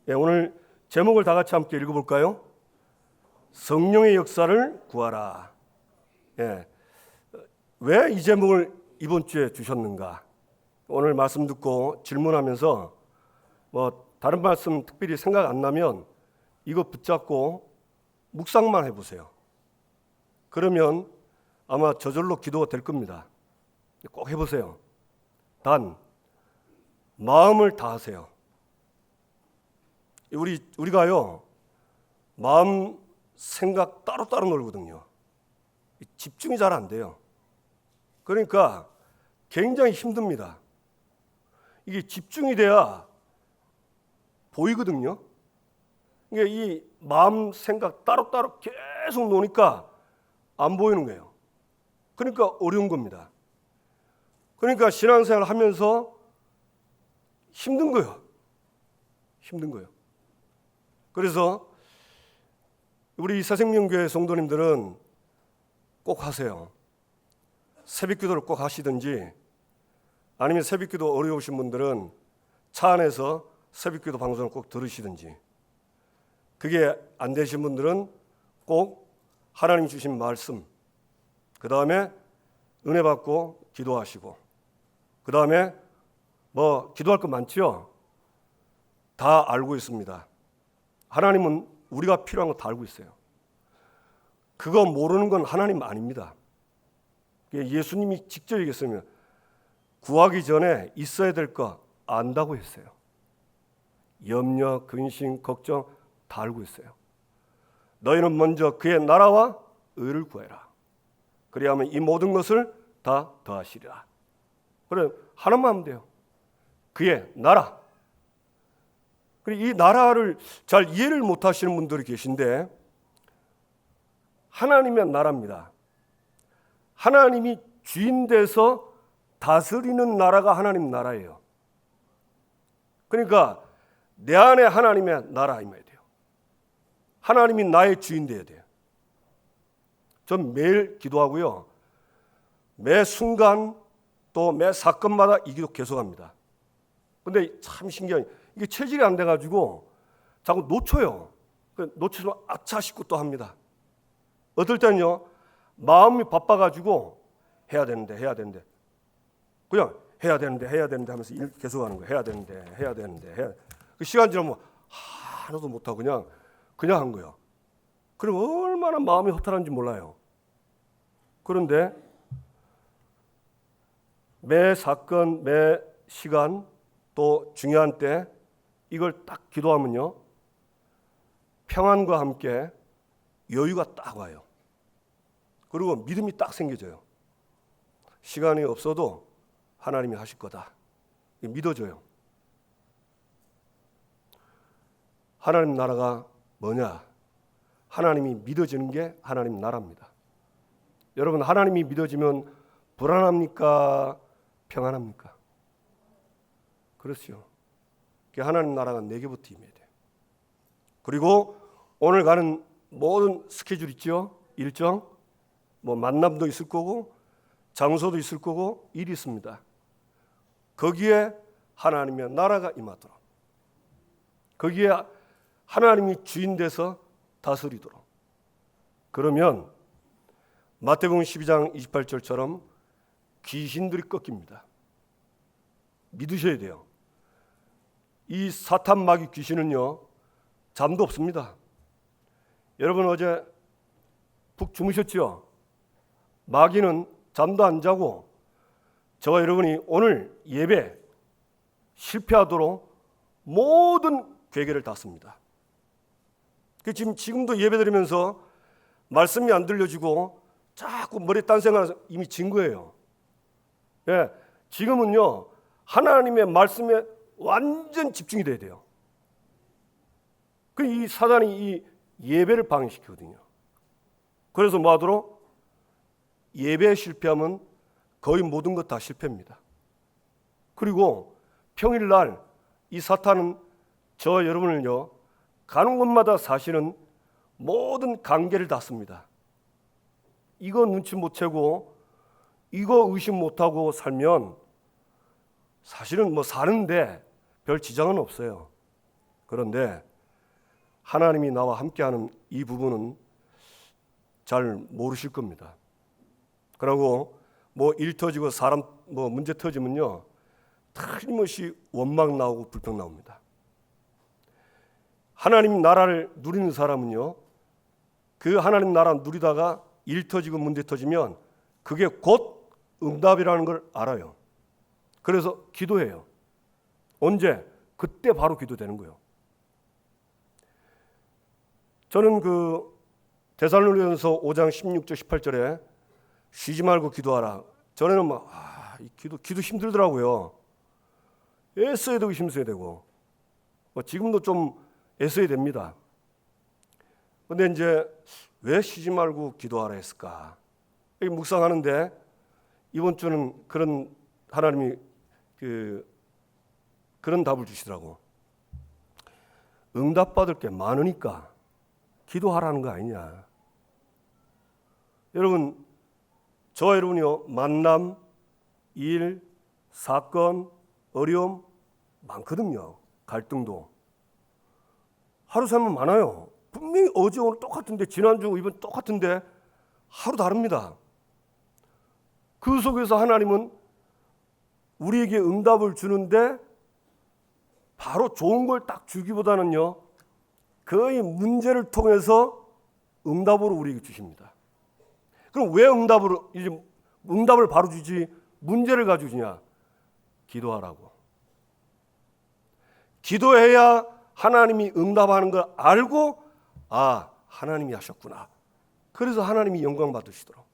오늘 제목을 다 같이 함께 읽어볼까요? 성령의 역사를 구하라. 왜 이 제목을 이번 주에 주셨는가? 오늘 말씀 듣고 질문하면서 다른 말씀 특별히 생각 안 나면 이거 붙잡고 묵상만 해보세요. 그러면 아마 저절로 기도가 될 겁니다. 꼭 해보세요. 단 마음을 다하세요. 우리가요 마음 생각 따로따로 놀거든요. 집중이 잘 안 돼요. 그러니까 굉장히 힘듭니다. 이게 집중이 돼야 보이거든요. 이게 이 마음 생각 따로따로 계속 노니까 안 보이는 거예요. 그러니까 어려운 겁니다. 그러니까 신앙생활 하면서 힘든 거예요. 힘든 거예요. 그래서 우리 새생명교회 성도님들은 꼭 하세요. 새벽기도를 꼭 하시든지 아니면 새벽기도 어려우신 분들은 차 안에서 새벽기도 방송을 꼭 들으시든지, 그게 안 되신 분들은 꼭 하나님 주신 말씀, 그 다음에 은혜 받고 기도하시고, 그 다음에 기도할 거 많지요? 다 알고 있습니다. 하나님은 우리가 필요한 거 다 알고 있어요. 그거 모르는 건 하나님 아닙니다. 예수님이 직접 얘기했으면 구하기 전에 있어야 될 거 안다고 했어요. 염려, 근심, 걱정 다 알고 있어요. 너희는 먼저 그의 나라와 의를 구해라. 그리하면 이 모든 것을 다 더하시리라. 그래, 하나만 하면 돼요. 그의 나라. 그리고 이 나라를 잘 이해를 못 하시는 분들이 계신데, 하나님의 나라입니다. 하나님이 주인 돼서 다스리는 나라가 하나님 나라예요. 그러니까 내 안에 하나님의 나라 임해야 돼요. 하나님이 나의 주인 돼야 돼요. 전 매일 기도하고요, 매 순간 또 매 사건마다 이 기도 계속합니다. 근데 참 신기한 게 이게 체질이 안 돼가지고 자꾸 놓쳐요. 놓치면 아차 싶고 또 합니다. 어떨 때는요 마음이 바빠가지고 해야 되는데 그냥 해야 되는데 하면서 일 계속하는 거예요. 해야 되는데 그 시간 지나면 하나도 못하고 그냥 한 거예요. 그럼 얼마나 마음이 허탈한지 몰라요. 그런데 매 사건, 매 시간, 또 중요한 때 이걸 딱 기도하면요 평안과 함께 여유가 딱 와요. 그리고 믿음이 딱 생겨져요. 시간이 없어도 하나님이 하실 거다. 믿어져요. 하나님 나라가 뭐냐? 하나님이 믿어지는 게 하나님 나라입니다. 여러분, 하나님이 믿어지면 불안합니까? 평안합니까? 그렇죠. 하나님 나라가 내게부터 임해야 돼요. 그리고 오늘 가는 모든 스케줄 있죠? 일정, 만남도 있을 거고 장소도 있을 거고 일이 있습니다. 거기에 하나님의 나라가 임하도록, 거기에 하나님이 주인 돼서 다스리도록. 그러면 마태복음 12장 28절처럼 귀신들이 꺾입니다. 믿으셔야 돼요. 이 사탄 마귀 귀신은요 잠도 없습니다. 여러분 어제 푹 주무셨죠? 마귀는 잠도 안 자고 저와 여러분이 오늘 예배 실패하도록 모든 괴계를 다 씁니다. 지금도 예배 드리면서 말씀이 안 들려지고 자꾸 머리에 딴 생각을 이미 진 거예요. 지금은요 하나님의 말씀에 완전 집중이 돼야 돼요. 이 사단이 이 예배를 방해시키거든요. 그래서 뭐 하도록? 예배에 실패하면 거의 모든 것 다 실패입니다. 그리고 평일날 이 사탄은 저 여러분을요 가는 곳마다 사실은 모든 관계를 닫습니다. 이거 눈치 못 채고 이거 의심 못하고 살면 사실은 사는데 별 지장은 없어요. 그런데 하나님이 나와 함께하는 이 부분은 잘 모르실 겁니다. 그리고 뭐 일 터지고 사람 뭐 문제 터지면요, 틀림없이 원망 나오고 불평 나옵니다. 하나님 나라를 누리는 사람은요, 그 하나님 나라 누리다가 일 터지고 문제 터지면 그게 곧 응답이라는 걸 알아요. 그래서 기도해요. 언제? 그때 바로 기도되는 거예요. 저는 그 데살로니가서 5장 16절 18절에 쉬지 말고 기도하라. 전에는 막 이 기도 힘들더라고요. 애써야 되고 힘써야 되고 지금도 좀 애써야 됩니다. 근데 이제 왜 쉬지 말고 기도하라 했을까? 묵상하는데 이번 주는 그런 하나님이 그런 답을 주시더라고. 응답받을 게 많으니까 기도하라는 거 아니냐. 여러분, 저와 여러분이요, 만남, 일, 사건, 어려움 많거든요. 갈등도 하루 살면 많아요. 분명히 어제 오늘 똑같은데, 지난주 이번 똑같은데 하루 다릅니다. 그 속에서 하나님은 우리에게 응답을 주는데 바로 좋은 걸 딱 주기보다는요, 거의 문제를 통해서 응답으로 우리에게 주십니다. 그럼 왜 응답을 바로 주지 문제를 가지고 주냐? 기도하라고. 기도해야 하나님이 응답하는 걸 알고, 아, 하나님이 하셨구나. 그래서 하나님이 영광 받으시도록.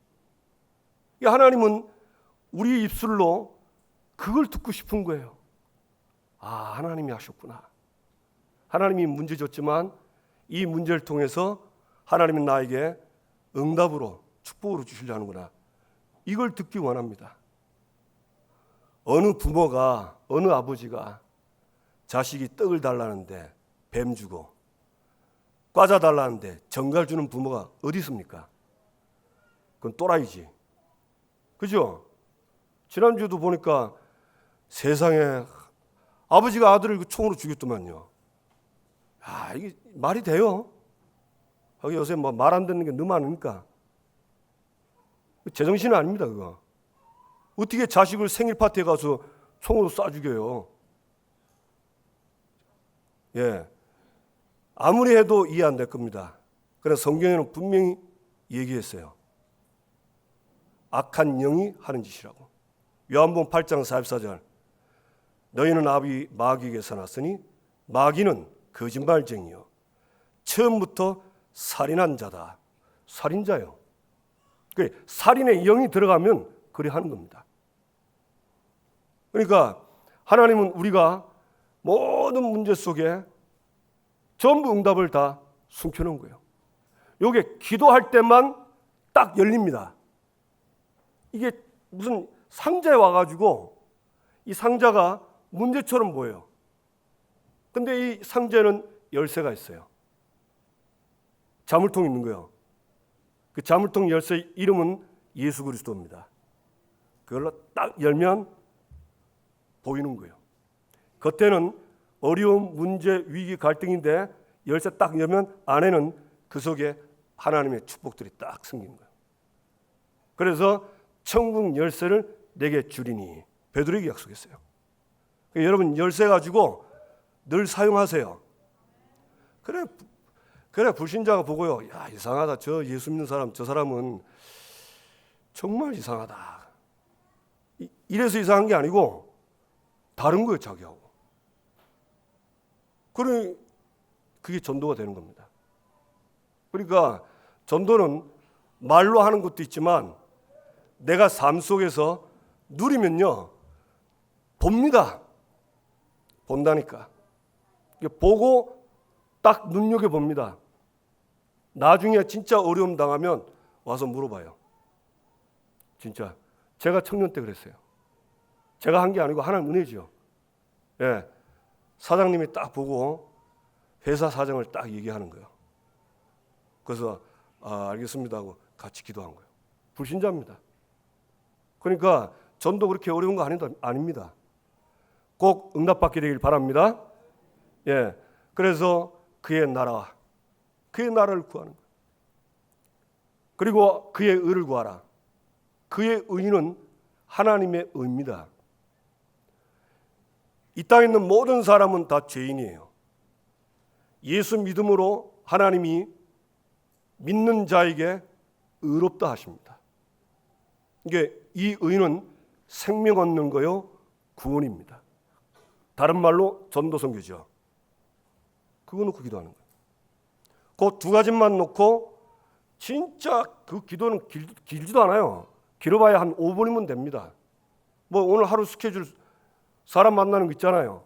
하나님은 우리 입술로 그걸 듣고 싶은 거예요. 아, 하나님이 하셨구나. 하나님이 문제 줬지만 이 문제를 통해서 하나님은 나에게 응답으로 축복으로 주시려는구나. 이걸 듣기 원합니다. 어느 부모가, 어느 아버지가 자식이 떡을 달라는데 뱀 주고 과자 달라는데 정갈 주는 부모가 어디 있습니까? 그건 또라이지. 그죠? 지난주도 보니까 세상에 아버지가 아들을 총으로 죽였더만요. 아, 이게 말이 돼요? 요새 뭐 말 안 듣는 게 너무 많으니까. 제정신은 아닙니다, 그거. 어떻게 자식을 생일 파티에 가서 총으로 쏴 죽여요? 예. 아무리 해도 이해 안 될 겁니다. 그래서 성경에는 분명히 얘기했어요. 악한 영이 하는 짓이라고. 요한복음 8장 44절. 너희는 아비 마귀에게서 났으니 마귀는 거짓말쟁이요 처음부터 살인한 자다. 살인자요. 살인의 영이 들어가면 그리 하는 겁니다. 그러니까 하나님은 우리가 모든 문제 속에 전부 응답을 다 숨겨놓은 거예요. 이게 기도할 때만 딱 열립니다. 이게 무슨 상자에 와가지고 이 상자가 문제처럼 보여요. 근데 이 상자에는 열쇠가 있어요. 자물통이 있는 거예요. 그 자물통 열쇠 이름은 예수 그리스도입니다. 그걸로 딱 열면 보이는 거예요. 겉에는 어려움, 문제, 위기, 갈등인데 열쇠 딱 열면 안에는 그 속에 하나님의 축복들이 딱 숨긴 거예요. 그래서 천국 열쇠를 내게 주리니 베드로에게 약속했어요. 그러니까 여러분 열쇠 가지고 늘 사용하세요. 그래 불신자가 보고요. 야, 이상하다. 저 예수 믿는 사람, 저 사람은 정말 이상하다. 이래서 이상한 게 아니고 다른 거예요, 자기하고. 그게 전도가 되는 겁니다. 그러니까 전도는 말로 하는 것도 있지만 내가 삶 속에서 누리면요, 봅니다. 본다니까. 보고 딱 눈여겨봅니다. 나중에 진짜 어려움 당하면 와서 물어봐요. 진짜 제가 청년 때 그랬어요. 제가 한 게 아니고 하나님 은혜죠. 예, 사장님이 딱 보고 회사 사정을 딱 얘기하는 거예요. 그래서 알겠습니다 하고 같이 기도한 거예요. 불신자입니다. 그러니까 전도 그렇게 어려운 거 아닙니다. 꼭 응답받게 되길 바랍니다. 예, 그래서 그의 나라와 그의 나라를 구하는 거예요. 그리고 그의 의를 구하라. 그의 의는 하나님의 의입니다. 이 땅에 있는 모든 사람은 다 죄인이에요. 예수 믿음으로 하나님이 믿는 자에게 의롭다 하십니다. 이게 이 의는 생명 얻는 거요, 구원입니다. 다른 말로 전도선교죠. 그거 놓고 기도하는 거예요. 그 두 가지만 놓고 진짜 그 기도는 길지도 않아요. 길어봐야 한 5분이면 됩니다. 뭐 오늘 하루 스케줄 사람 만나는 거 있잖아요.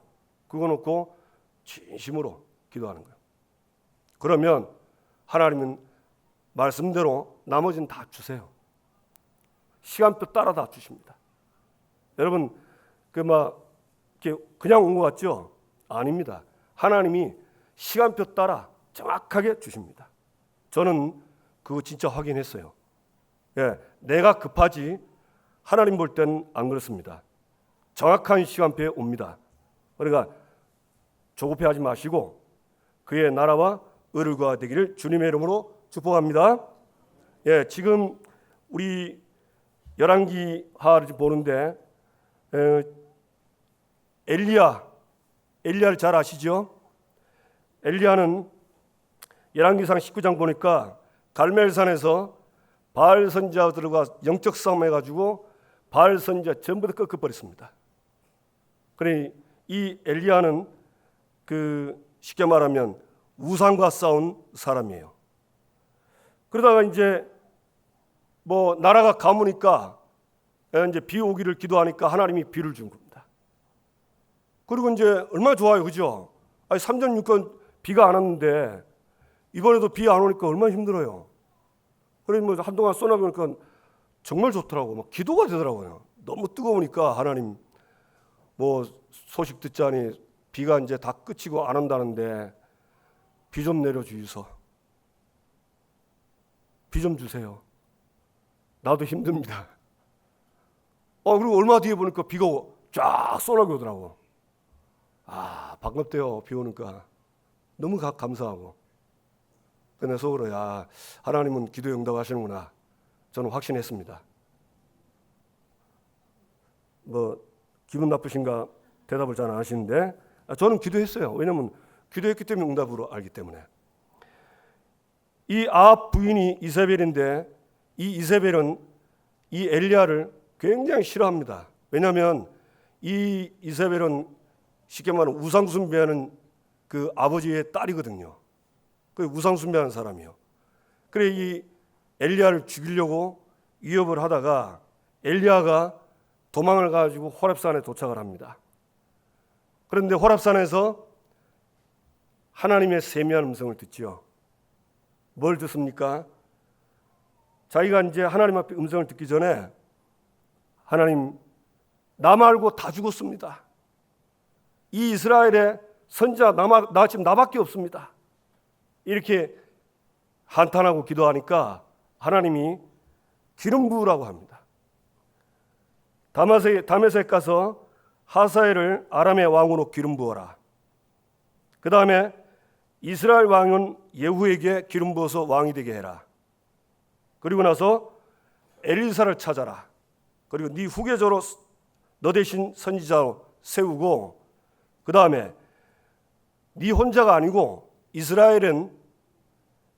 그거 놓고 진심으로 기도하는 거예요. 그러면 하나님은 말씀대로 나머지는 다 주세요. 시간표 따라 다 주십니다. 여러분 그냥 온 것 같죠? 아닙니다. 하나님이 시간표 따라 정확하게 주십니다. 저는 그거 진짜 확인했어요. 예, 내가 급하지 하나님 볼 땐 안 그렇습니다. 정확한 시간표에 옵니다. 그러니까 조급해하지 마시고 그의 나라와 의를 구하되기를 주님의 이름으로 축복합니다. 예, 지금 우리 열왕기하를 보는데 엘리야를 잘 아시죠? 엘리야는 열왕기상 19장 보니까 갈멜산에서 바알 선지자들과 영적 싸움 해가지고 바알 선지자 전부 다 꺾어버렸습니다. 그래 이 엘리야는 쉽게 말하면 우상과 싸운 사람이에요. 그러다가 이제 뭐 나라가 가무니까 이제 비 오기를 기도하니까 하나님이 비를 준 겁니다. 그리고 이제 얼마나 좋아요, 그죠? 3년 6년 비가 안 왔는데 이번에도 비 안 오니까 얼마나 힘들어요. 그래서 뭐 한동안 쏘나보니까 정말 좋더라고. 막 기도가 되더라고요. 너무 뜨거우니까 하나님 뭐 소식 듣자니 비가 이제 다 끝이고 안 온다는데 비 좀 내려주이소. 비 좀 주세요. 나도 힘듭니다. 그리고 얼마 뒤에 보니까 비가 쫙 쏟아져 오더라고. 반갑대요. 비 오니까. 너무 감사하고. 근데 속으로 하나님은 기도에 응답하시는구나. 저는 확신했습니다. 뭐 기분 나쁘신가 대답을 잘 안 하시는데 저는 기도했어요. 왜냐하면 기도했기 때문에 응답으로 알기 때문에. 이 아합 부인이 이세벨인데 이 이세벨은 이 엘리야를 굉장히 싫어합니다. 왜냐하면 이 이세벨은 쉽게 말하면 우상 숭배하는 그 아버지의 딸이거든요. 그 우상 숭배하는 사람이요. 그래 이 엘리야를 죽이려고 위협을 하다가 엘리야가 도망을 가지고 호렙산에 도착을 합니다. 그런데 호렙산에서 하나님의 세미한 음성을 듣지요. 뭘 듣습니까? 자기가 이제 하나님 앞에 음성을 듣기 전에 하나님 나 말고 다 죽었습니다. 이 이스라엘의 선지자 나 지금 나밖에 없습니다. 이렇게 한탄하고 기도하니까 하나님이 기름 부으라고 합니다. 다메섹 가서 하사엘을 아람의 왕으로 기름 부어라. 그 다음에 이스라엘 왕은 예후에게 기름 부어서 왕이 되게 해라. 그리고 나서 엘리사를 찾아라. 그리고 네 후계자로 너 대신 선지자로 세우고 그 다음에 네 혼자가 아니고 이스라엘은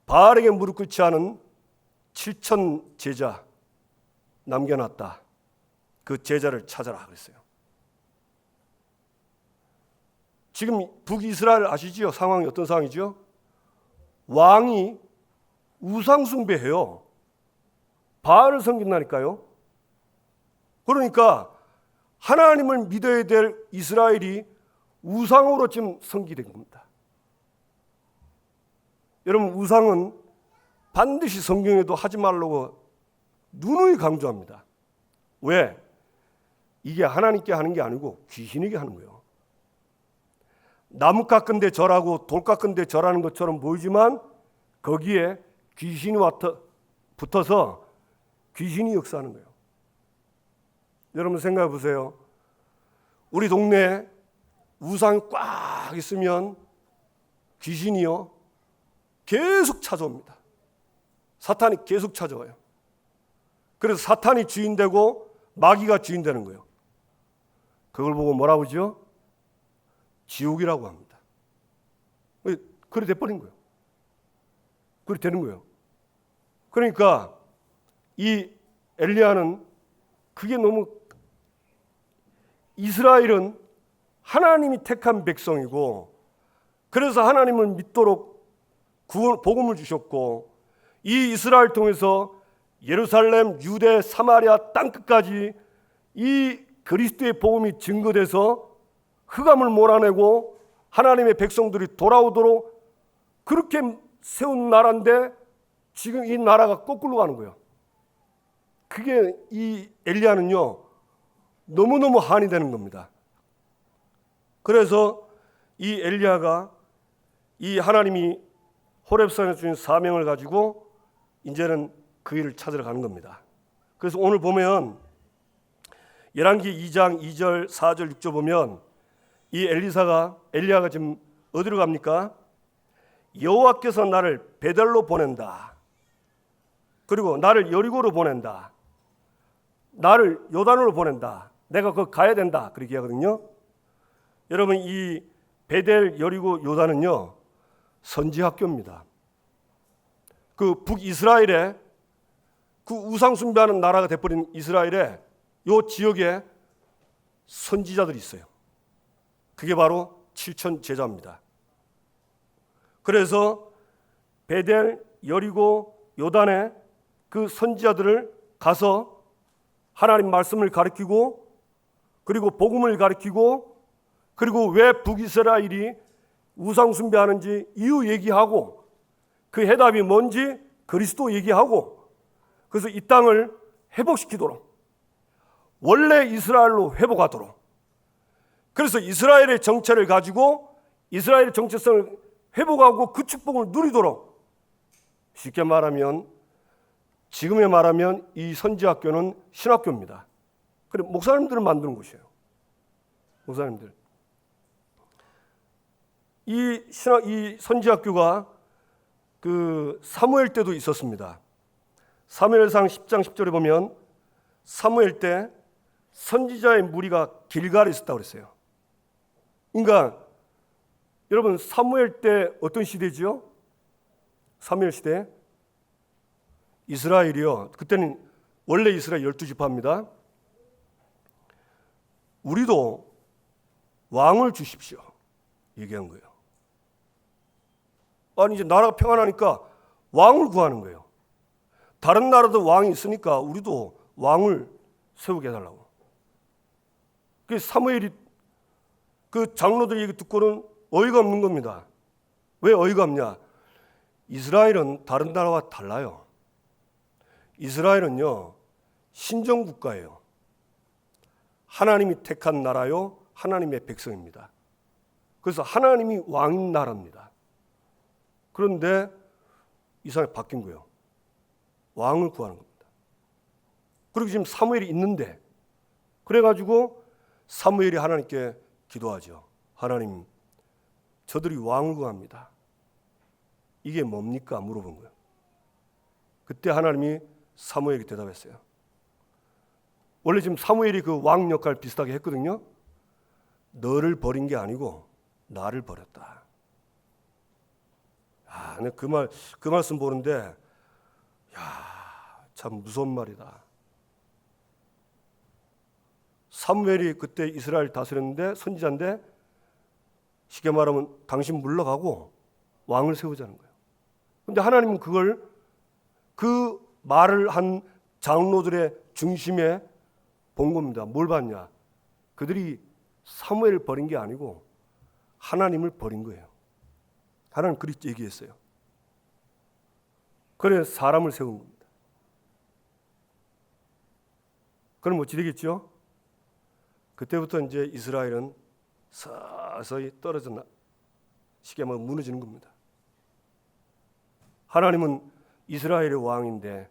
바알에게 무릎 꿇지 않은 7천 제자 남겨놨다. 그 제자를 찾아라 그랬어요. 지금 북이스라엘 아시지요? 상황이 어떤 상황이죠? 왕이 우상 숭배해요. 바알을 섬긴다니까요. 그러니까 하나님을 믿어야 될 이스라엘이 우상으로 지금 섬기된 겁니다. 여러분 우상은 반드시 성경에도 하지 말라고 누누이 강조합니다. 왜? 이게 하나님께 하는 게 아니고 귀신에게 하는 거예요. 나무 깎은 데 절하고 돌 깎은 데 절하는 것처럼 보이지만 거기에 귀신이 붙어서 귀신이 역사하는 거예요. 여러분 생각해 보세요. 우리 동네에 우상이 꽉 있으면 귀신이요 계속 찾아옵니다. 사탄이 계속 찾아와요. 그래서 사탄이 주인되고 마귀가 주인되는 거예요. 그걸 보고 뭐라고 하죠? 지옥이라고 합니다. 그래 돼버린 거예요. 그래 되는 거예요. 그러니까 이 엘리야는 그게 너무, 이스라엘은 하나님이 택한 백성이고 그래서 하나님을 믿도록 복음을 주셨고 이 이스라엘 통해서 예루살렘, 유대, 사마리아 땅끝까지 이 그리스도의 복음이 증거돼서 흑암을 몰아내고 하나님의 백성들이 돌아오도록 그렇게 세운 나라인데 지금 이 나라가 거꾸로 가는 거예요. 그게 이 엘리야는요 너무너무 한이 되는 겁니다. 그래서 이 엘리야가 이 하나님이 호렙산에 주신 사명을 가지고 이제는 그 일을 찾으러 가는 겁니다. 그래서 오늘 보면 열왕기 2장 2절 4절 6절 보면 이 엘리야가 지금 어디로 갑니까? 여호와께서 나를 베델로 보낸다. 그리고 나를 여리고로 보낸다. 나를 요단으로 보낸다. 내가 거기 가야 된다. 그렇게 하거든요. 여러분 이 베델, 여리고, 요단은요 선지학교입니다. 그 북이스라엘에 그 우상 숭배하는 나라가 돼버린 이스라엘에 요 지역에 선지자들이 있어요. 그게 바로 7천 제자입니다. 그래서 베델, 여리고, 요단에 그 선지자들을 가서 하나님 말씀을 가르치고 그리고 복음을 가르치고 그리고 왜 북이스라엘이 우상 숭배하는지 이유 얘기하고 그 해답이 뭔지 그리스도 얘기하고 그래서 이 땅을 회복시키도록 원래 이스라엘로 회복하도록 그래서 이스라엘의 정체를 가지고 이스라엘의 정체성을 회복하고 그 축복을 누리도록 쉽게 말하면 지금에 말하면 이 선지학교는 신학교입니다. 그래 목사님들을 만드는 곳이에요. 목사님들. 이 선지학교가 그 사무엘 때도 있었습니다. 사무엘상 10장 10절에 보면 사무엘 때 선지자의 무리가 길갈에 있었다고 그랬어요. 그러니까 여러분 사무엘 때 어떤 시대지요? 사무엘 시대 이스라엘이요. 그때는 원래 이스라엘 12지파입니다. 우리도 왕을 주십시오. 얘기한 거예요. 아니 이제 나라가 평안하니까 왕을 구하는 거예요. 다른 나라도 왕이 있으니까 우리도 왕을 세우게 해달라고. 그 사무엘이 그 장로들 얘기 듣고는 어이가 없는 겁니다. 왜 어이가 없냐? 이스라엘은 다른 나라와 달라요. 이스라엘은요 신정국가예요. 하나님이 택한 나라요 하나님의 백성입니다. 그래서 하나님이 왕인 나라입니다. 그런데 이상하게 바뀐 거예요. 왕을 구하는 겁니다. 그리고 지금 사무엘이 있는데 그래가지고 사무엘이 하나님께 기도하죠. 하나님 저들이 왕을 구합니다. 이게 뭡니까? 물어본 거예요. 그때 하나님이 사무엘에게 대답했어요. 원래 지금 사무엘이 그 왕 역할 비슷하게 했거든요. 너를 버린 게 아니고 나를 버렸다. 아, 그 말씀 보는데 참 무서운 말이다. 사무엘이 그때 이스라엘 다스렸는데 선지자인데 쉽게 말하면 당신 물러가고 왕을 세우자는 거예요. 그런데 하나님은 그걸 그 말을 한 장로들의 중심에 본 겁니다. 뭘 봤냐? 그들이 사무엘을 버린 게 아니고 하나님을 버린 거예요. 하나님 그렇게 얘기했어요. 그래서 사람을 세운 겁니다. 그럼 어찌 되겠죠? 그때부터 이제 이스라엘은 서서히 떨어져 쉽게 말하면 무너지는 겁니다. 하나님은 이스라엘의 왕인데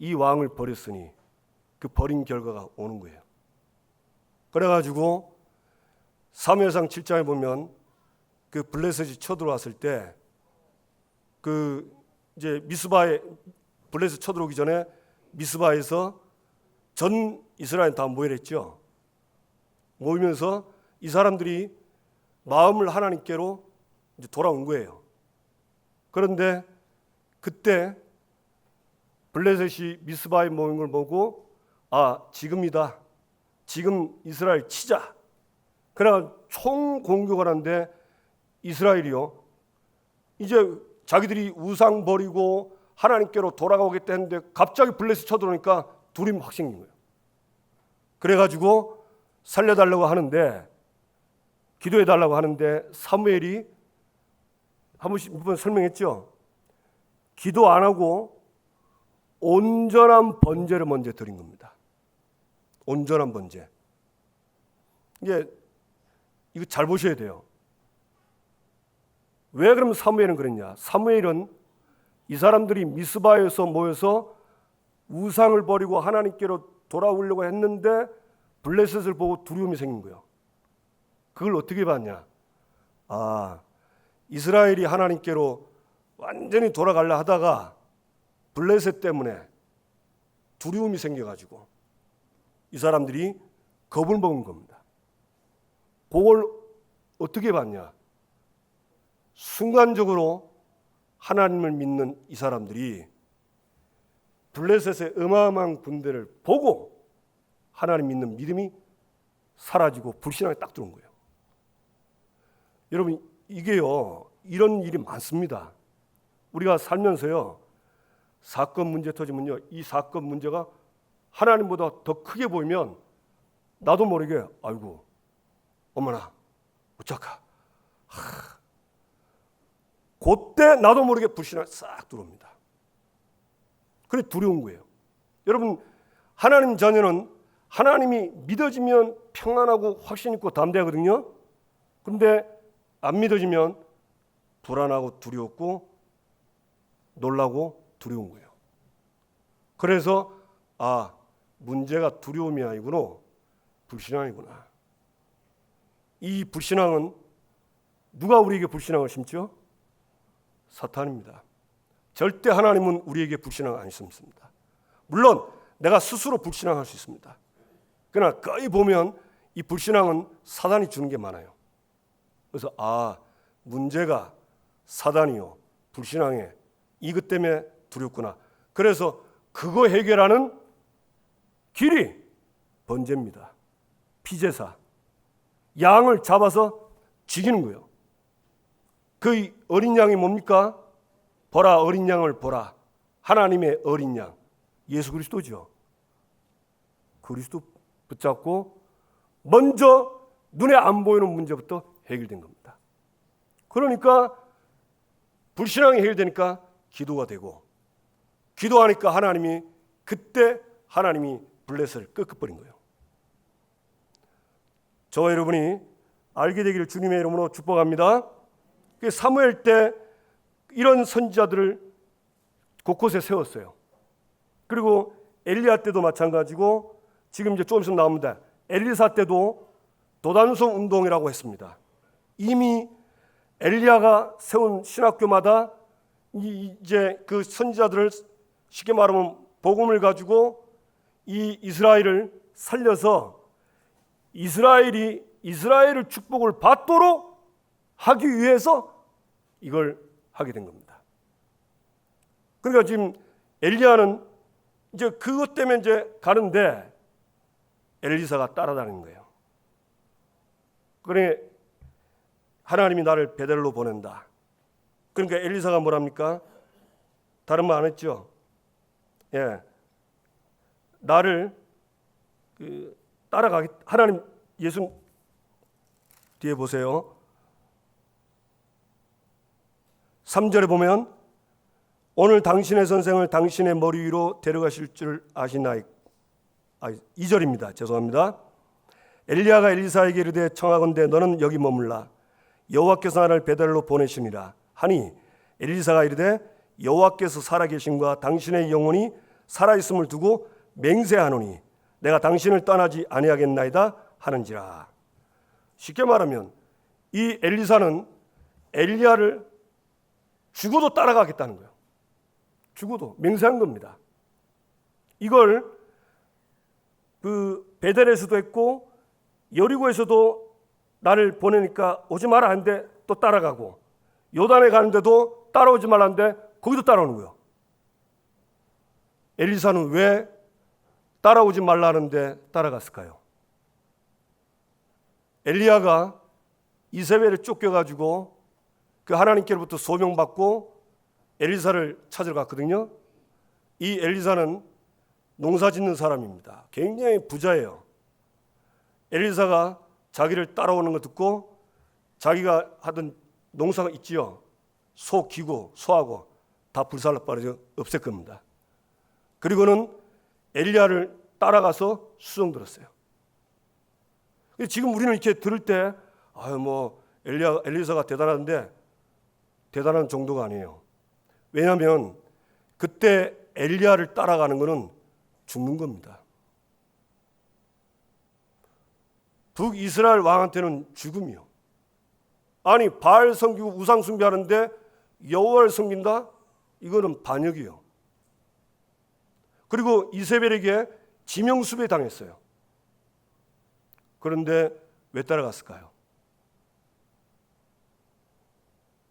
이 왕을 버렸으니 그 버린 결과가 오는 거예요. 그래가지고 사무엘상 7장에 보면 그 블레셋이 쳐들어왔을 때 그 이제 미스바에 블레셋 쳐들어오기 전에 미스바에서 전 이스라엘 다 모여랬죠. 모이면서 이 사람들이 마음을 하나님께로 이제 돌아온 거예요. 그런데 그때 블레셋이 미스바에 모인 걸 보고 지금이다. 지금 이스라엘 치자. 그러나 총 공격을 하는데 이스라엘이요. 이제 자기들이 우상 버리고 하나님께로 돌아가겠다 했는데 갑자기 블레셋 쳐들어오니까 두려움 확 생긴 거예요. 그래가지고 살려달라고 하는데 기도해달라고 하는데 사무엘이 몇 번 설명했죠. 기도 안 하고 온전한 번제를 먼저 드린 겁니다. 온전한 번제. 이거 잘 보셔야 돼요. 왜 그럼 사무엘은 그랬냐? 사무엘은 이 사람들이 미스바에서 모여서 우상을 버리고 하나님께로 돌아오려고 했는데 블레셋을 보고 두려움이 생긴 거예요. 그걸 어떻게 봤냐? 이스라엘이 하나님께로 완전히 돌아가려 하다가 블레셋 때문에 두려움이 생겨가지고 이 사람들이 겁을 먹은 겁니다. 그걸 어떻게 봤냐? 순간적으로 하나님을 믿는 이 사람들이 블레셋의 어마어마한 군대를 보고 하나님 믿는 믿음이 사라지고 불신앙이 딱 들어온 거예요. 여러분 이게요, 이런 일이 많습니다. 우리가 살면서요, 사건 문제 터지면요, 이 사건 문제가 하나님보다 더 크게 보이면 나도 모르게 아이고 어머나 어쩌까 그때 나도 모르게 불신앙이 싹 들어옵니다. 그래 두려운 거예요. 여러분 하나님 자녀는 하나님이 믿어지면 평안하고 확신 있고 담대하거든요. 그런데 안 믿어지면 불안하고 두렵고 놀라고 두려운 거예요. 그래서 문제가 두려움이 아니구나, 불신앙이구나. 이 불신앙은 누가 우리에게 불신앙을 심죠? 사탄입니다. 절대 하나님은 우리에게 불신앙을 안 심습니다. 물론 내가 스스로 불신앙할 수 있습니다. 그러나 거의 보면 이 불신앙은 사단이 주는 게 많아요. 그래서 문제가 사단이요, 불신앙에 이것 때문에 두렵구나. 그래서 그거 해결하는 길이 번제입니다. 피제사. 양을 잡아서 죽이는 거예요. 그 어린 양이 뭡니까? 보라, 어린 양을 보라. 하나님의 어린 양, 예수 그리스도죠. 그리스도 붙잡고 먼저 눈에 안 보이는 문제부터 해결된 겁니다. 그러니까 불신앙이 해결되니까 기도가 되고, 기도하니까 그때 하나님이 블레셋을 꺾어버린 거예요. 저와 여러분이 알게 되기를 주님의 이름으로 축복합니다. 사무엘 때 이런 선지자들을 곳곳에 세웠어요. 그리고 엘리야 때도 마찬가지고, 지금 이제 조금 있으면 나옵니다. 엘리사 때도 도단성 운동이라고 했습니다. 이미 엘리야가 세운 신학교마다 이제 그 선지자들을 쉽게 말하면 복음을 가지고 이 이스라엘을 살려서 이스라엘을 축복을 받도록 하기 위해서 이걸 하게 된 겁니다. 그러니까 지금 엘리야는 이제 그것 때문에 이제 가는데 엘리사가 따라다니는 거예요. 그러니 하나님이 나를 베델로 보낸다. 그러니까 엘리사가 뭐랍니까? 다른 말 안 했죠? 나를 따라가기, 하나님, 예수 뒤에 보세요. 3절에 보면 오늘 당신의 선생을 당신의 머리 위로 데려가실 줄 아시나이. 2절입니다. 죄송합니다. 엘리야가 엘리사에게 이르되 청하건대 너는 여기 머물라. 여호와께서 나를 베델로 보내시니라 하니 엘리사가 이르되 여호와께서 살아계심과 당신의 영혼이 살아있음을 두고 맹세하노니 내가 당신을 떠나지 아니하겠나이다 하는지라. 쉽게 말하면 이 엘리사는 엘리야를 죽어도 따라가겠다는 거예요. 죽어도 맹세한 겁니다. 이걸 그 베델에서도 했고 여리고에서도 나를 보내니까 오지 마라 하는데 또 따라가고, 요단에 가는데도 따라오지 말라는데 거기도 따라오는 거예요. 엘리사는 왜 따라오지 말라는데 따라갔을까요? 엘리야가 이세벨에 쫓겨가지고 그 하나님께로부터 소명받고 엘리사를 찾으러 갔거든요. 이 엘리사는 농사 짓는 사람입니다. 굉장히 부자예요. 엘리사가 자기를 따라오는 거 듣고 자기가 하던 농사가 있지요. 소 기고 소하고 다 불살라 빠져 없앨 겁니다. 그리고는 엘리야를 따라가서 수종 들었어요. 지금 우리는 이렇게 들을 때 엘리사가 대단한데 대단한 정도가 아니에요. 왜냐하면 그때 엘리야를 따라가는 것은 죽는 겁니다. 북이스라엘 왕한테는 죽음이요. 아니 바알 섬기고 우상 숭배하는데 여호와를 섬긴다? 이거는 반역이요. 그리고 이세벨에게 지명수배 당했어요. 그런데 왜 따라갔을까요?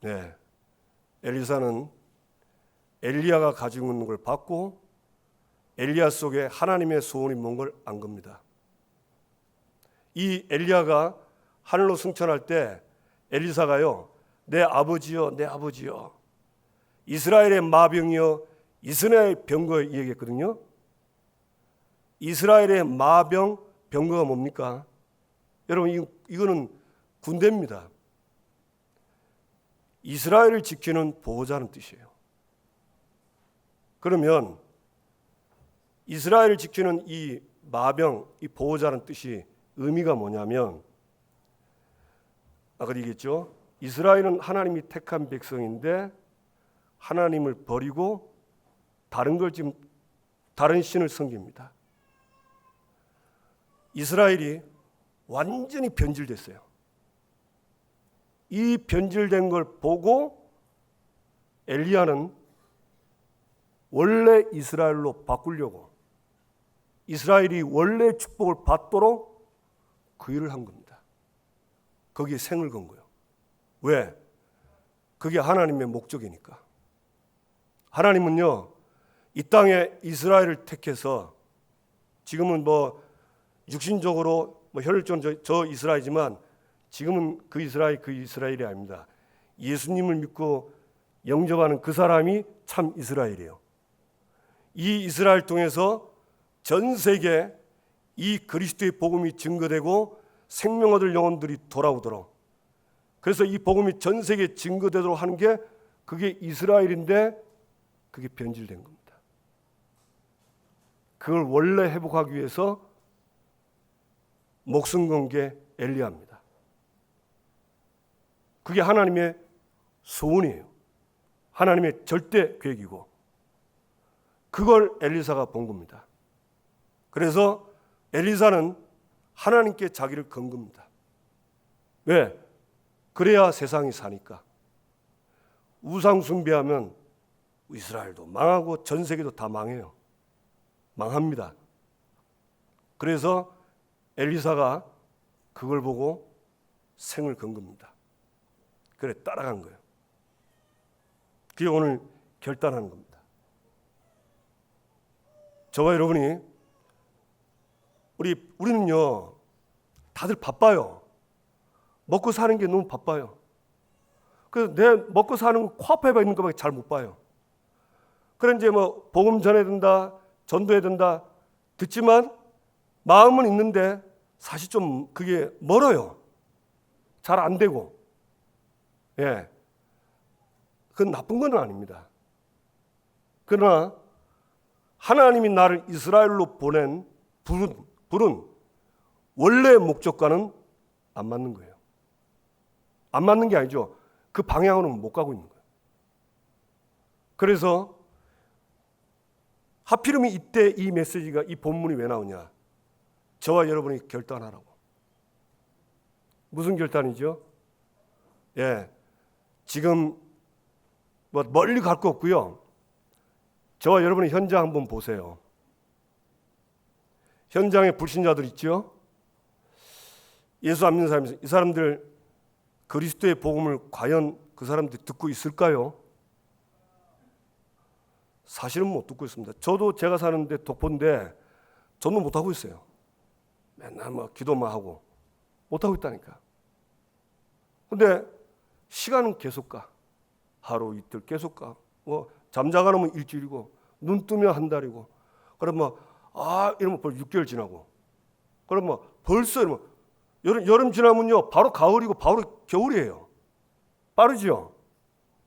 네, 엘리사는 엘리야가 가지고 있는 걸 받고 엘리야 속에 하나님의 소원이 뭔 걸 안 겁니다. 이 엘리야가 하늘로 승천할 때 엘리사가요, 내 아버지여, 내 아버지여, 이스라엘의 마병이여, 이스라엘의 병거 얘기했거든요. 이스라엘의 마병, 병거가 뭡니까? 여러분 이거는 군대입니다. 이스라엘을 지키는 보호자는 뜻이에요. 그러면 이스라엘을 지키는 이 마병, 이 보호자는 뜻이 의미가 뭐냐면, 아까 얘기했죠. 이스라엘은 하나님이 택한 백성인데 하나님을 버리고 다른 신을 섬깁니다. 이스라엘이 완전히 변질됐어요. 이 변질된 걸 보고 엘리야는 원래 이스라엘로 바꾸려고, 이스라엘이 원래 축복을 받도록 그 일을 한 겁니다. 거기에 생을 건 거예요. 왜? 그게 하나님의 목적이니까. 하나님은요, 이 땅에 이스라엘을 택해서, 지금은 육신적으로 혈육적으로 저 이스라엘이지만 지금은 그 이스라엘이 아닙니다. 예수님을 믿고 영접하는 그 사람이 참 이스라엘이에요. 이 이스라엘 통해서 전 세계 이 그리스도의 복음이 증거되고 생명 얻을 영혼들이 돌아오도록, 그래서 이 복음이 전 세계에 증거되도록 하는 게 그게 이스라엘인데 그게 변질된 겁니다. 그걸 원래 회복하기 위해서 목숨 건 게 엘리야입니다. 그게 하나님의 소원이에요. 하나님의 절대 계획이고 그걸 엘리사가 본 겁니다. 그래서 엘리사는 하나님께 자기를 건 겁니다. 왜? 그래야 세상이 사니까. 우상 숭배하면 이스라엘도 망하고 전 세계도 다 망해요. 망합니다. 그래서 엘리사가 그걸 보고 생을 건 겁니다. 그래 따라간 거예요. 그게 오늘 결단하는 겁니다. 저와 여러분이 우리는요 다들 바빠요. 먹고 사는 게 너무 바빠요. 그래서 내 먹고 사는 거 코앞에 있는 것밖에 잘 못 봐요. 그래 이제 복음 전해야 된다, 전도해야 된다 듣지만 마음은 있는데 사실 좀 그게 멀어요. 잘 안 되고. 예. 그건 나쁜 건 아닙니다. 그러나 하나님이 나를 이스라엘로 보낸 불은 원래 목적과는 안 맞는 거예요. 안 맞는 게 아니죠. 그 방향으로는 못 가고 있는 거예요. 그래서 하필이면 이때 이 메시지가, 이 본문이 왜 나오냐? 저와 여러분이 결단하라고. 무슨 결단이죠? 예, 지금 뭐 멀리 갈 거 없고요. 저와 여러분의 현장 한번 보세요. 현장에 불신자들 있죠? 예수 안 믿는 사람이, 이 사람들 그리스도의 복음을 과연 그 사람들이 듣고 있을까요? 사실은 못 듣고 있습니다. 저도 제가 사는데 독보인데 전도 못 하고 있어요. 맨날 뭐 기도만 하고 못 하고 있다니까. 근데 시간은 계속 가. 하루 이틀 계속 가. 뭐 잠자가 놓으면 일주일이고 눈 뜨면 한 달이고. 그럼 뭐 이러면 벌써 6개월 지나고. 그럼 뭐 벌써 이러면 여름 지나면요 바로 가을이고 바로 겨울이에요. 빠르죠?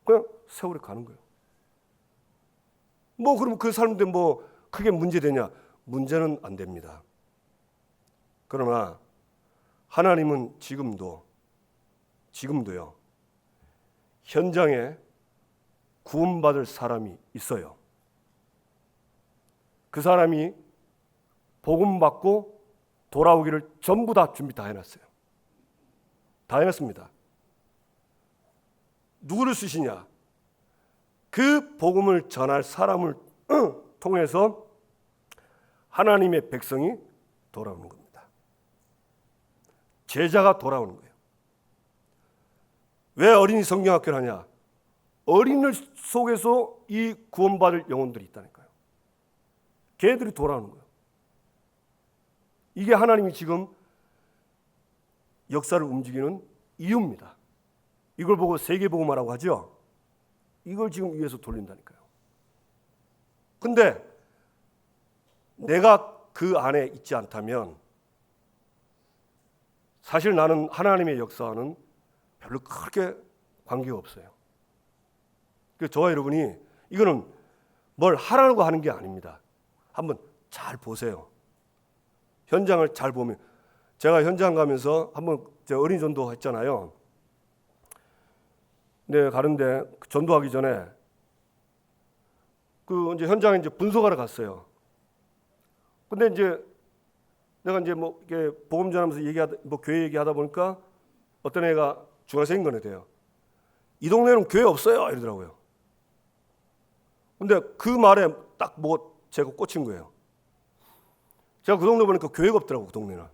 그냥 세월이 가는 거예요. 뭐 그럼 그 사람들 뭐 크게 문제되냐? 문제는 안 됩니다. 그러나 하나님은 지금도요 현장에 구원받을 사람이 있어요. 그 사람이 복음 받고 돌아오기를 전부 다 준비 다 해놨어요. 다 해놨습니다. 누구를 쓰시냐? 그 복음을 전할 사람을 통해서 하나님의 백성이 돌아오는 겁니다. 제자가 돌아오는 거예요. 왜 어린이 성경학교를 하냐? 어린이들 속에서 이 구원받을 영혼들이 있다니까요. 걔들이 돌아오는 거예요. 이게 하나님이 지금 역사를 움직이는 이유입니다. 이걸 보고 세계복음화라고 하죠. 이걸 지금 위에서 돌린다니까요. 근데 내가 그 안에 있지 않다면 사실 나는 하나님의 역사와는 별로 크게 관계가 없어요. 그래서 저와 여러분이 이거는 뭘 하라고 하는 게 아닙니다. 한번 잘 보세요. 현장을 잘 보면 제가 현장 가면서 한번 어린이 전도 했잖아요. 네, 가는데 전도하기 전에 그 이제 현장에 이제 분석하러 갔어요. 근데 이제 내가 이제 뭐 이렇게 복음 전하면서 뭐 교회 얘기하다 보니까 어떤 애가 중학생인 거네 돼요. 이 동네는 교회 없어요 이러더라고요. 근데 그 말에 딱 뭐 제가 꽂힌 거예요. 제가 그 동네 보니까 교회가 없더라고 그 동네는.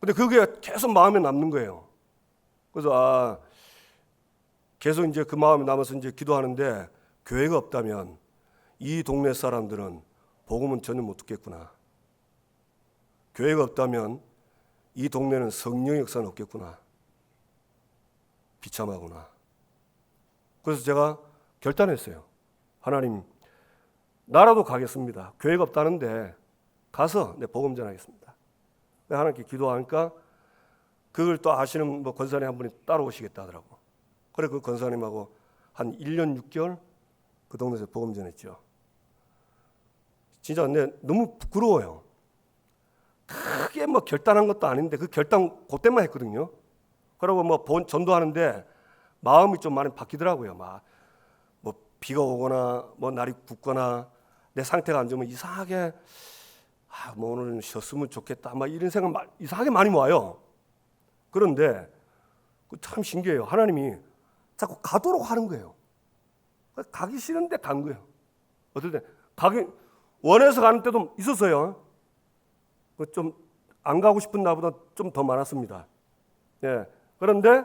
근데 그게 계속 마음에 남는 거예요. 그래서 계속 이제 그 마음에 남아서 이제 기도하는데 교회가 없다면 이 동네 사람들은 복음은 전혀 못 듣겠구나. 교회가 없다면 이 동네는 성령의 역사는 없겠구나. 비참하구나. 그래서 제가 결단했어요. 하나님, 나라도 가겠습니다. 교회가 없다는데 가서 내 복음 전하겠습니다. 하나님께 기도하니까 그걸 또 아시는 뭐 권사님 한 분이 따라오시겠다 하더라고. 그래 그 권사님하고 한 1년 6개월 그 동네에서 복음 전했죠. 진짜 근데 너무 부끄러워요. 크게 뭐 결단한 것도 아닌데 그 결단 그때만 했거든요. 그러고 뭐 전도하는데 마음이 좀 많이 바뀌더라고요. 막 뭐 비가 오거나 뭐 날이 붓거나 내 상태가 안 좋으면 이상하게 뭐 오늘은 쉬었으면 좋겠다 막 이런 생각 이상하게 많이 와요. 그런데 참 신기해요. 하나님이 자꾸 가도록 하는 거예요. 가기 싫은데 간 거예요. 어떨 때 가기 원해서 가는 때도 있었어요. 좀 안 가고 싶은 나보다 좀 더 많았습니다. 예. 그런데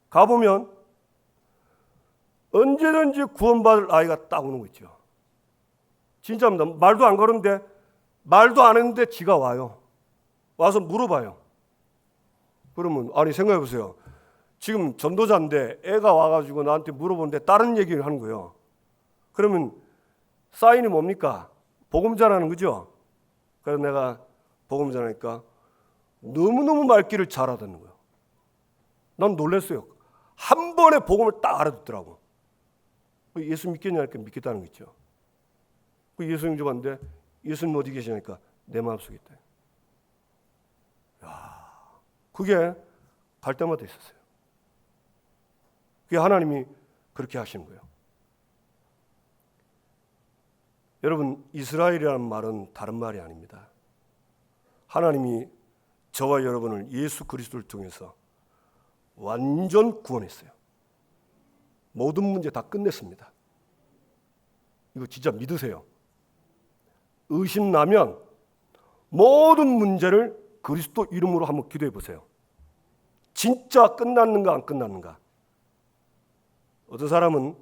가보면 언제든지 구원받을 아이가 딱 오는 거 있죠. 진짜입니다. 말도 안 걸었는데 말도 안 했는데 지가 와요. 와서 물어봐요. 그러면 아니 생각해 보세요. 지금 전도자인데 애가 와가지고 나한테 물어보는데 다른 얘기를 하는 거예요. 그러면 사인이 뭡니까? 복음 전하는 거죠. 그래서 내가 복음 전하니까 너무너무 말귀를 잘 알아듣는 거예요. 난 놀랐어요. 한 번에 복음을 딱 알아듣더라고. 예수 믿겠냐니까 믿겠다는 거 있죠. 예수님 좀 왔는데 예수님 어디 계시냐니까 내 마음속에 있다. 야, 그게 갈 때마다 있었어요. 그게 하나님이 그렇게 하시는 거예요. 여러분, 이스라엘이라는 말은 다른 말이 아닙니다. 하나님이 저와 여러분을 예수 그리스도를 통해서 완전 구원했어요. 모든 문제 다 끝냈습니다. 이거 진짜 믿으세요. 의심 나면 모든 문제를 그리스도 이름으로 한번 기도해 보세요. 진짜 끝났는가 안 끝났는가. 어떤 사람은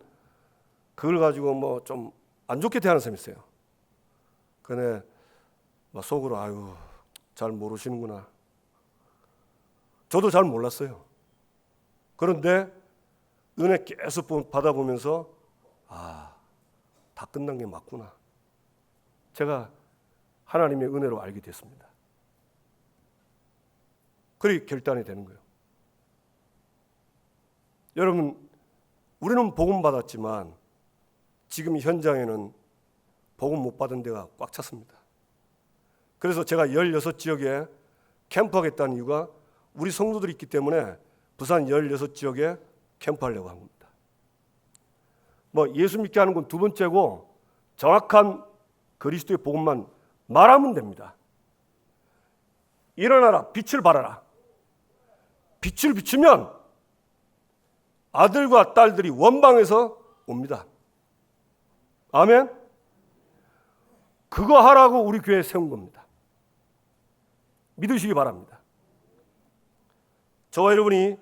그걸 가지고 뭐 좀 안 좋게 대하는 사람이 있어요. 근데 막 속으로 아유 잘 모르시는구나. 저도 잘 몰랐어요. 그런데 은혜 계속 받아보면서 다 끝난 게 맞구나. 제가 하나님의 은혜로 알게 됐습니다. 그리 결단이 되는 거예요. 여러분, 우리는 복음 받았지만 지금 현장에는 복음 못 받은 데가 꽉 찼습니다. 그래서 제가 16지역에 캠프하겠다는 이유가 우리 성도들이 있기 때문에 부산 16지역에 캠프하려고 한 겁니다. 뭐 예수 믿게 하는 건 두 번째고 정확한 그리스도의 복음만 말하면 됩니다. 일어나라, 빛을 발하라. 빛을 비추면 아들과 딸들이 원방에서 옵니다. 아멘? 그거 하라고 우리 교회에 세운 겁니다. 믿으시기 바랍니다. 저와 여러분이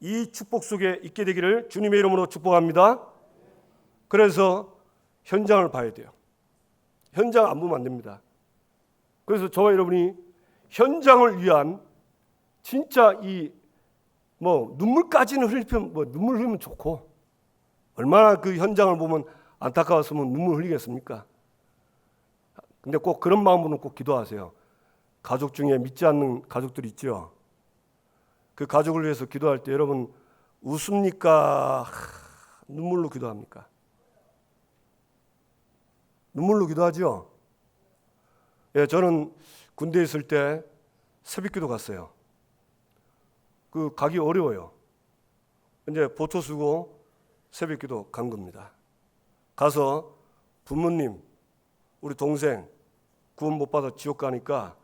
이 축복 속에 있게 되기를 주님의 이름으로 축복합니다. 그래서 현장을 봐야 돼요. 현장 안 보면 안 됩니다. 그래서 저와 여러분이 현장을 위한 진짜 눈물까지는 흘리면 눈물 흘리면 좋고 얼마나 그 현장을 보면 안타까웠으면 눈물 흘리겠습니까? 근데 꼭 그런 마음으로 꼭 기도하세요. 가족 중에 믿지 않는 가족들이 있죠. 그 가족을 위해서 기도할 때 여러분 웃습니까? 눈물로 기도합니까? 눈물로 기도하죠. 예, 저는 군대에 있을 때 새벽기도 갔어요. 그 가기 어려워요. 이제 보초 쓰고 새벽기도 간 겁니다. 가서 부모님, 우리 동생 구원 못 받아 지옥 가니까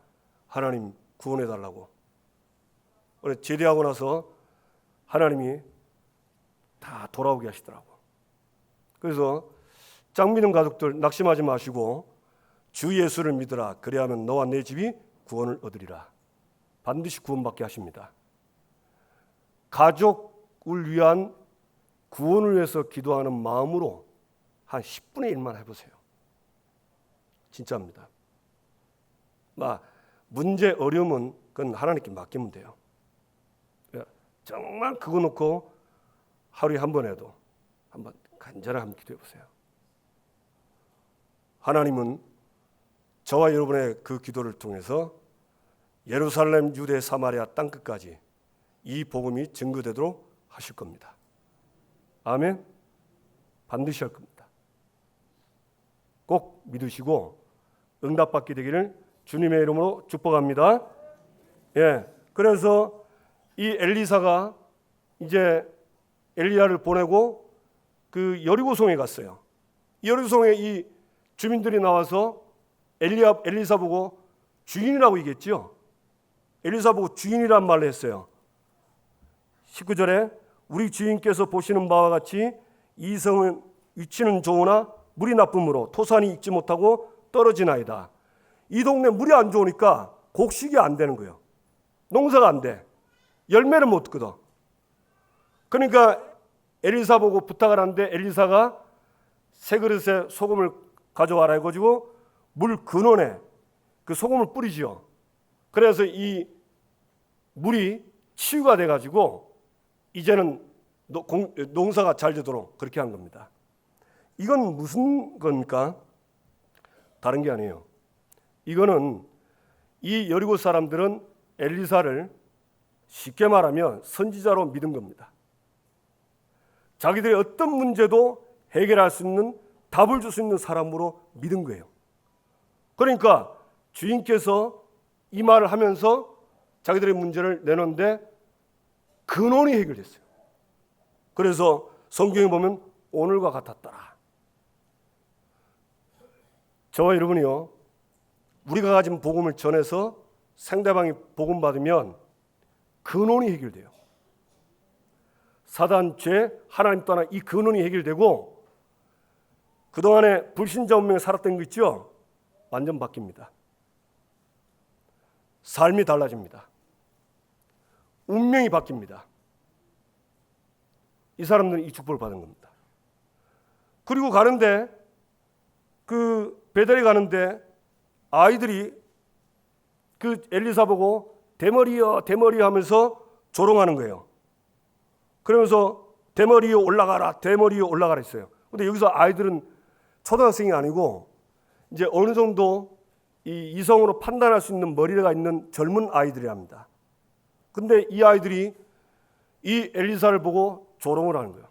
하나님 구원해 달라고. 제대하고 나서 하나님이 다 돌아오게 하시더라고. 그래서 짝 믿는 가족들 낙심하지 마시고 주 예수를 믿으라. 그리하면 너와 내 집이 구원을 얻으리라. 반드시 구원받게 하십니다. 가족을 위한 구원을 위해서 기도하는 마음으로 한 10분의 1만 해보세요. 진짜입니다. 문제 어려움은 그건 하나님께 맡기면 돼요. 정말 그거 놓고 하루에 한 번 해도 한번 간절하게 한번 기도해 보세요. 하나님은 저와 여러분의 그 기도를 통해서 예루살렘, 유대, 사마리아 땅끝까지 이 복음이 증거되도록 하실 겁니다. 아멘. 반드시 할 겁니다. 꼭 믿으시고 응답받게 되기를 주님의 이름으로 축복합니다. 예. 그래서 이 엘리사가 이제 엘리야를 보내고 그 여리고성에 갔어요. 여리고성에 이 주민들이 나와서 엘리사 보고 주인이라고 얘기했죠. 엘리사 보고 주인이란 말을 했어요. 19절에 우리 주인께서 보시는 바와 같이 이 성은 위치는 좋으나 물이 나쁨으로 토산이 익지 못하고 떨어지나이다. 이 동네 물이 안 좋으니까 곡식이 안 되는 거예요. 농사가 안 돼. 열매를 못 거둬. 그러니까 엘리사 보고 부탁을 하는데 엘리사가 새 그릇에 소금을 가져와라 해가지고 물 근원에 그 소금을 뿌리지요. 그래서 이 물이 치유가 돼가지고 이제는 농사가 잘 되도록 그렇게 한 겁니다. 이건 무슨 겁니까? 다른 게 아니에요. 이거는 이 여리고 사람들은 엘리사를 쉽게 말하면 선지자로 믿은 겁니다. 자기들의 어떤 문제도 해결할 수 있는 답을 줄 수 있는 사람으로 믿은 거예요. 그러니까 주인께서 이 말을 하면서 자기들의 문제를 내놓는데 근원이 해결됐어요. 그래서 성경에 보면 오늘과 같았더라. 저와 여러분이요, 우리가 가진 복음을 전해서 상대방이 복음 받으면 근원이 해결돼요. 사단, 죄, 하나님 떠나 이 근원이 해결되고 그동안에 불신자 운명에 살았던 거 있죠? 완전 바뀝니다. 삶이 달라집니다. 운명이 바뀝니다. 이 사람들은 이 축복을 받은 겁니다. 그리고 가는데 그 베델에 가는데 아이들이 그 엘리사 보고 대머리여 대머리 하면서 조롱하는 거예요. 그러면서 대머리에 올라가라 대머리에 올라가라 했어요. 근데 여기서 아이들은 초등학생이 아니고 이제 어느 정도 이 이성으로 판단할 수 있는 머리가 있는 젊은 아이들이랍니다. 근데 이 아이들이 이 엘리사를 보고 조롱을 하는 거예요.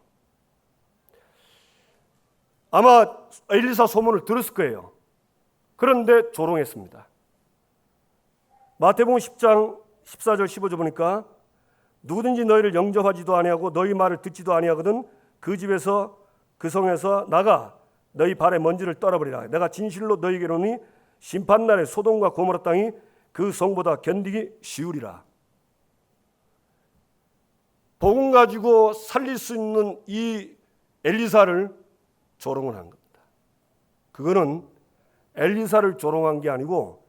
아마 엘리사 소문을 들었을 거예요. 그런데 조롱했습니다. 마태복음 10장 14절 15절 보니까 누구든지 너희를 영접하지도 아니하고 너희 말을 듣지도 아니하거든 그 집에서 그 성에서 나가 너희 발에 먼지를 떨어버리라. 내가 진실로 너희에게 이르노니 심판날에 소돔과 고모라 땅이 그 성보다 견디기 쉬우리라. 복음 가지고 살릴 수 있는 이 엘리사를 조롱을 한 겁니다. 그거는 엘리사를 조롱한 게 아니고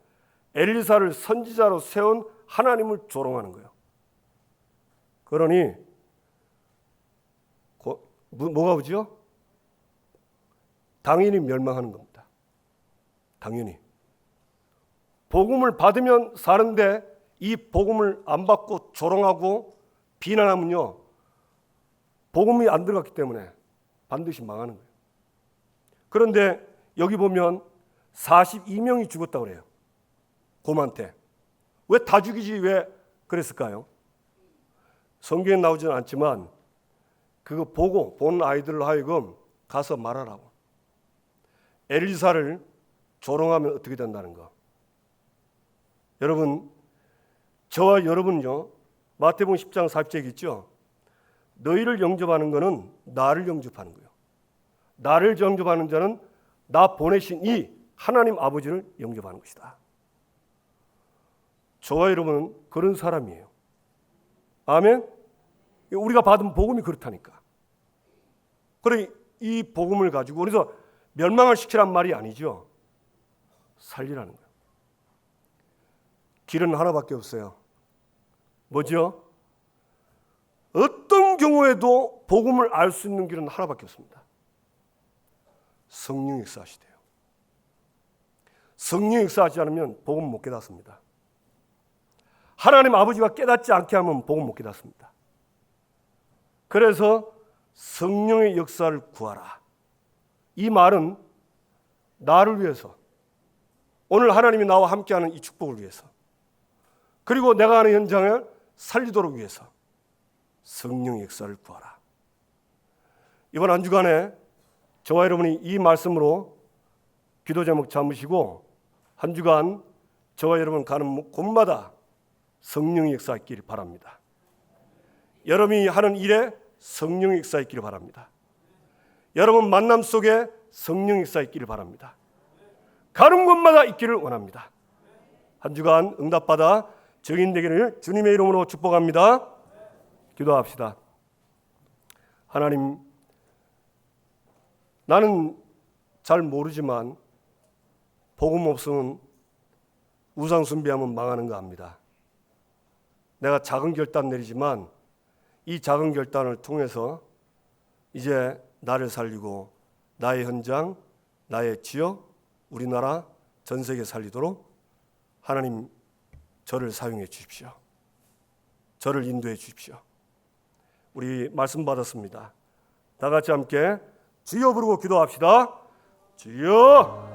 엘리사를 선지자로 세운 하나님을 조롱하는 거예요. 그러니 뭐가 오죠? 당연히 멸망하는 겁니다. 당연히. 복음을 받으면 사는데 이 복음을 안 받고 조롱하고 비난하면요, 복음이 안 들어갔기 때문에 반드시 망하는 거예요. 그런데 여기 보면 42명이 죽었다고 그래요. 곰한테. 왜 다 죽이지 왜 그랬을까요? 성경에 나오지는 않지만 그거 보고 본 아이들로 하여금 가서 말하라고. 엘리사를 조롱하면 어떻게 된다는 거. 여러분, 저와 여러분요, 마태복음 10장 40절 있죠? 너희를 영접하는 것은 나를 영접하는 거예요. 나를 영접하는 자는 나 보내신 이 하나님 아버지를 영접하는 것이다. 저와 여러분은 그런 사람이에요. 아멘? 우리가 받은 복음이 그렇다니까. 그래 이 복음을 가지고 그래서 멸망을 시키란 말이 아니죠. 살리라는 거예요. 길은 하나밖에 없어요. 뭐죠? 어떤 경우에도 복음을 알 수 있는 길은 하나밖에 없습니다. 성령 역사하시대요. 성령 역사하지 않으면 복음 못 깨닫습니다. 하나님 아버지가 깨닫지 않게 하면 복음 못 깨닫습니다. 그래서 성령의 역사를 구하라. 이 말은 나를 위해서, 오늘 하나님이 나와 함께하는 이 축복을 위해서, 그리고 내가 하는 현장을 살리도록 위해서 성령의 역사를 구하라. 이번 한 주간에 저와 여러분이 이 말씀으로 기도 제목 잡으시고 한 주간 저와 여러분 가는 곳마다 성령의 역사 있기를 바랍니다. 여러분이 하는 일에 성령의 역사 있기를 바랍니다. 여러분 만남 속에 성령의 역사 있기를 바랍니다. 가는 곳마다 있기를 원합니다. 한 주간 응답받아 증인되기를 주님의 이름으로 축복합니다. 기도합시다. 하나님, 나는 잘 모르지만 복음 없으면 우상 숭배하면 망하는 거 압니다. 내가 작은 결단 내리지만 이 작은 결단을 통해서 이제 나를 살리고 나의 현장, 나의 지역, 우리나라, 전 세계 살리도록 하나님 저를 사용해 주십시오. 저를 인도해 주십시오. 우리 말씀 받았습니다. 다 같이 함께 주여 부르고 기도합시다. 주여.